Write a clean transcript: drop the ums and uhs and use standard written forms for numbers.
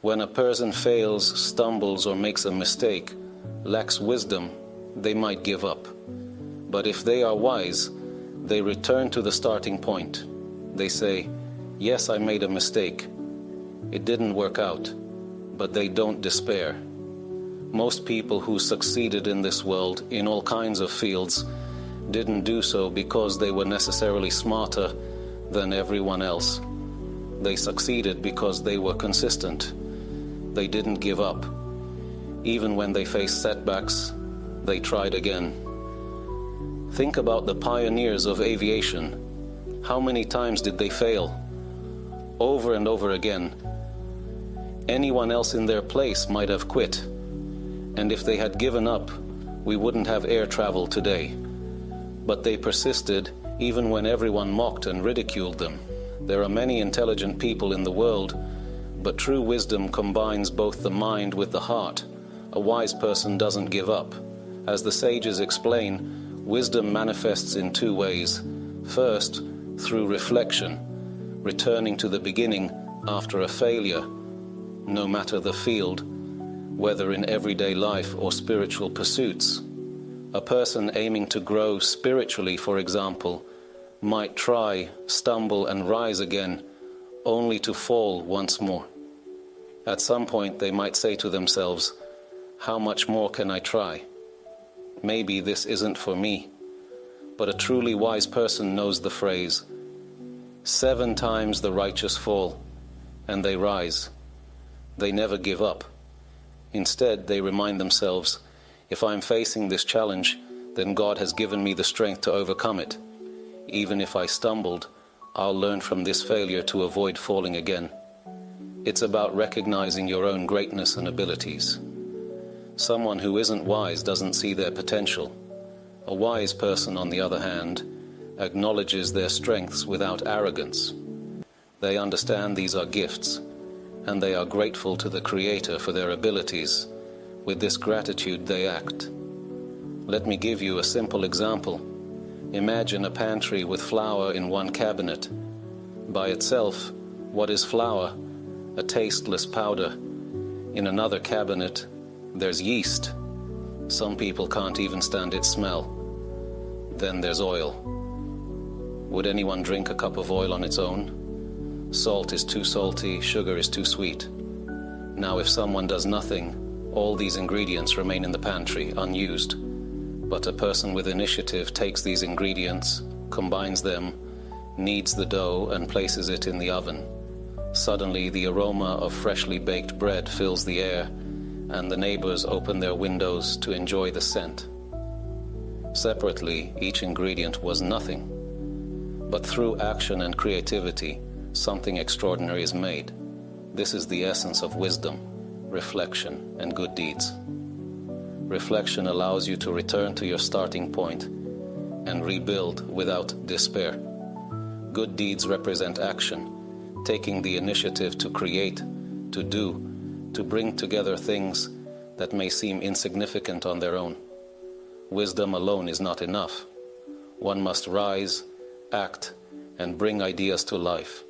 When a person fails, stumbles, or makes a mistake, lacks wisdom, they might give up. But if they are wise, they return to the starting point. They say, yes, I made a mistake. It didn't work out. But they don't despair. Most people who succeeded in this world, in all kinds of fields, didn't do so because they were necessarily smarter than everyone else. They succeeded because they were consistent. They didn't give up. Even when they faced setbacks, they tried again. Think about the pioneers of aviation. How many times did they fail? Over and over again. Anyone else in their place might have quit. And if they had given up, we wouldn't have air travel today. But they persisted even when everyone mocked and ridiculed them. There are many intelligent people in the world, but true wisdom combines both the mind with the heart. A wise person doesn't give up. As the sages explain, wisdom manifests in two ways. First, through reflection, returning to the beginning after a failure, no matter the field, whether in everyday life or spiritual pursuits. A person aiming to grow spiritually, for example, might try, stumble, and rise again, only to fall once more. At some point they might say to themselves, how much more can I try? Maybe this isn't for me. But a truly wise person knows the phrase, 7 times the righteous fall, and they rise. They never give up. Instead, they remind themselves, if I'm facing this challenge, then God has given me the strength to overcome it. Even if I stumbled, I'll learn from this failure to avoid falling again. It's about recognizing your own greatness and abilities. Someone who isn't wise doesn't see their potential. A wise person, on the other hand, acknowledges their strengths without arrogance. They understand these are gifts, and they are grateful to the Creator for their abilities. With this gratitude they act. Let me give you a simple example. Imagine a pantry with flour in one cabinet. By itself, what is flour? A tasteless powder. In another cabinet, there's yeast. Some people can't even stand its smell. Then there's oil. Would anyone drink a cup of oil on its own? Salt is too salty, sugar is too sweet. Now if someone does nothing, all these ingredients remain in the pantry, unused. But a person with initiative takes these ingredients, combines them, kneads the dough, and places it in the oven. Suddenly, the aroma of freshly baked bread fills the air, and the neighbors open their windows to enjoy the scent. Separately, each ingredient was nothing. But through action and creativity, something extraordinary is made. This is the essence of wisdom, reflection, and good deeds. Reflection allows you to return to your starting point and rebuild without despair. Good deeds represent action, taking the initiative to create, to do, to bring together things that may seem insignificant on their own. Wisdom alone is not enough. One must rise, act, and bring ideas to life.